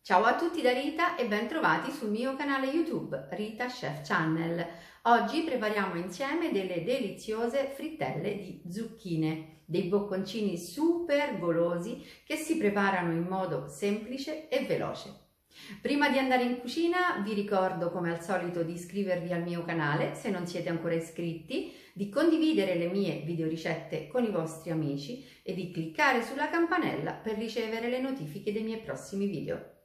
Ciao a tutti da Rita e ben trovati sul mio canale YouTube Rita Chef Channel. Oggi prepariamo insieme delle deliziose frittelle di zucchine, dei bocconcini super golosi che si preparano in modo semplice e veloce. Prima di andare in cucina vi ricordo come al solito di iscrivervi al mio canale se non siete ancora iscritti, di condividere le mie videoricette con i vostri amici e di cliccare sulla campanella per ricevere le notifiche dei miei prossimi video.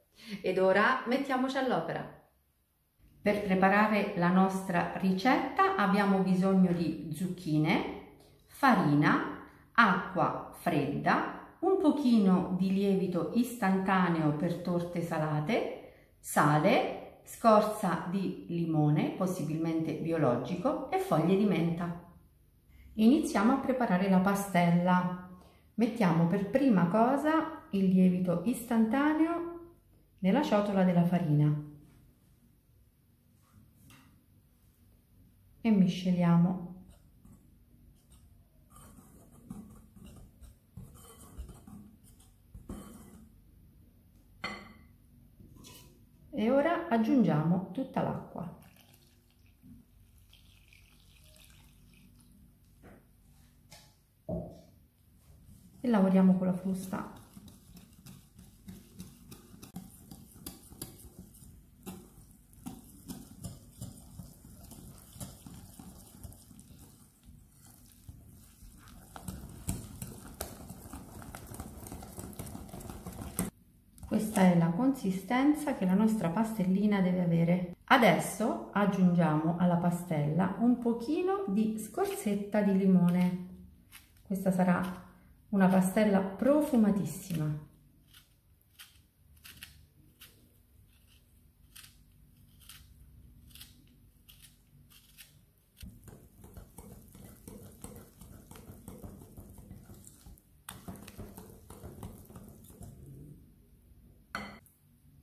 Ed ora mettiamoci all'opera. Per preparare la nostra ricetta abbiamo bisogno di zucchine, farina, acqua fredda, un pochino di lievito istantaneo per torte salate, sale, scorza di limone, possibilmente biologico, e foglie di menta. Iniziamo a preparare la pastella. Mettiamo per prima cosa il lievito istantaneo nella ciotola della farina e misceliamo. E ora aggiungiamo tutta l'acqua. E lavoriamo con la frusta. Questa è la consistenza che la nostra pastellina deve avere. Adesso aggiungiamo alla pastella un pochino di scorzetta di limone. Questa sarà una pastella profumatissima.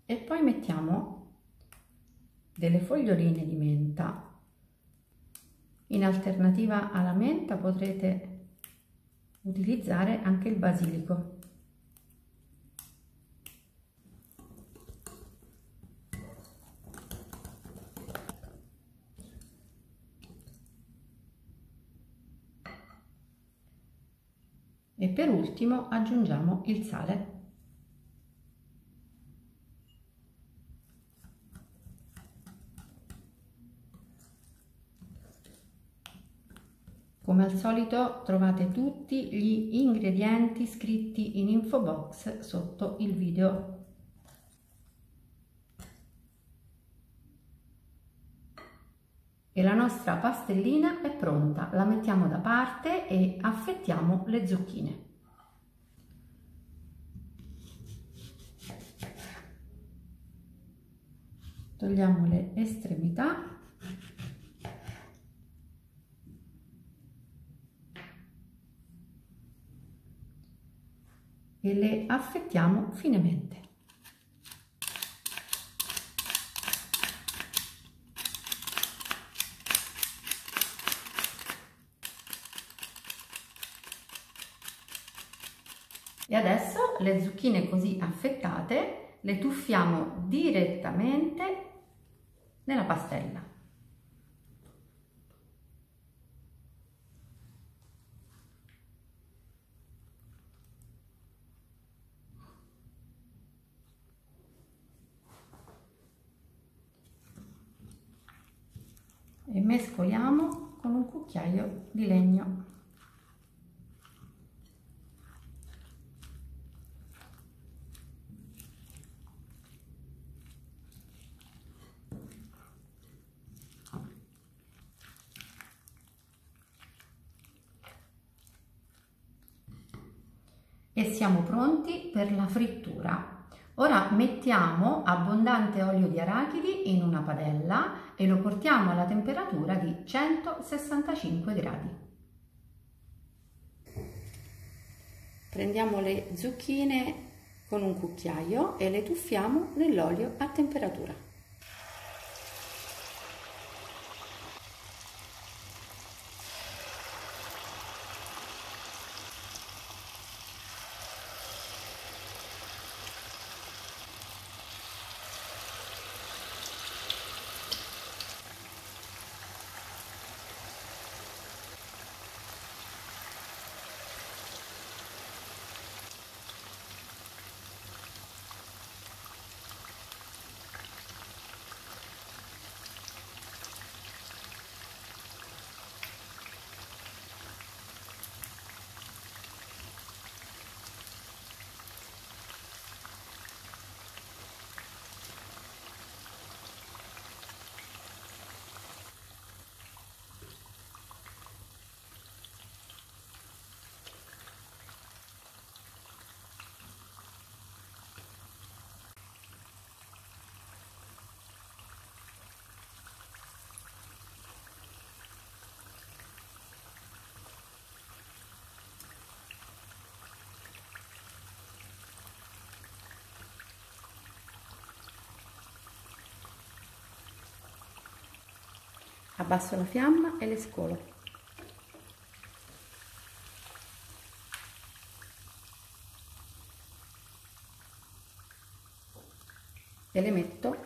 E poi mettiamo delle foglioline di menta. In alternativa alla menta potrete utilizzare anche il basilico. E per ultimo aggiungiamo il sale. Come al solito trovate tutti gli ingredienti scritti in info box sotto il video. E la nostra pastellina è pronta, la mettiamo da parte e affettiamo le zucchine. Togliamo le estremità. E le affettiamo finemente. E adesso le zucchine così affettate le tuffiamo direttamente nella pastella. E mescoliamo con un cucchiaio di legno. E siamo pronti per la frittura. Ora mettiamo abbondante olio di arachidi in una padella e lo portiamo alla temperatura di 165 gradi. Prendiamo le zucchine con un cucchiaio e le tuffiamo nell'olio a temperatura. Abbasso la fiamma e le scolo. E le metto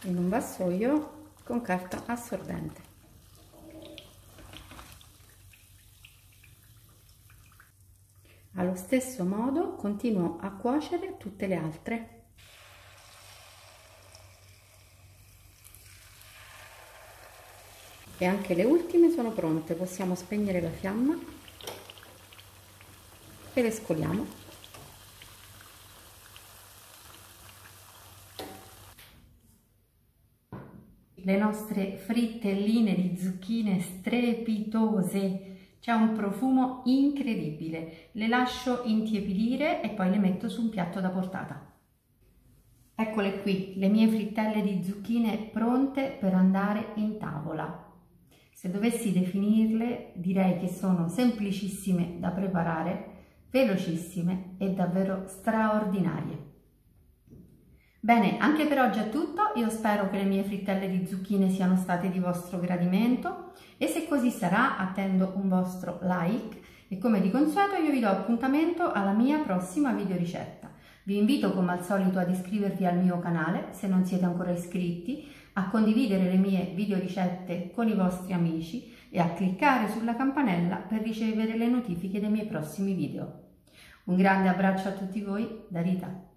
in un vassoio con carta assorbente. Allo stesso modo continuo a cuocere tutte le altre. E anche le ultime sono pronte, possiamo spegnere la fiamma e le scoliamo. Le nostre frittelline di zucchine strepitose, c'è un profumo incredibile. Le lascio intiepidire e poi le metto su un piatto da portata. Eccole qui, le mie frittelle di zucchine pronte per andare in tavola. Se dovessi definirle, direi che sono semplicissime da preparare, velocissime e davvero straordinarie. Bene, anche per oggi è tutto, io spero che le mie frittelle di zucchine siano state di vostro gradimento e se così sarà attendo un vostro like e come di consueto io vi do appuntamento alla mia prossima videoricetta. Vi invito come al solito ad iscrivervi al mio canale se non siete ancora iscritti, a condividere le mie videoricette con i vostri amici e a cliccare sulla campanella per ricevere le notifiche dei miei prossimi video. Un grande abbraccio a tutti voi da Rita.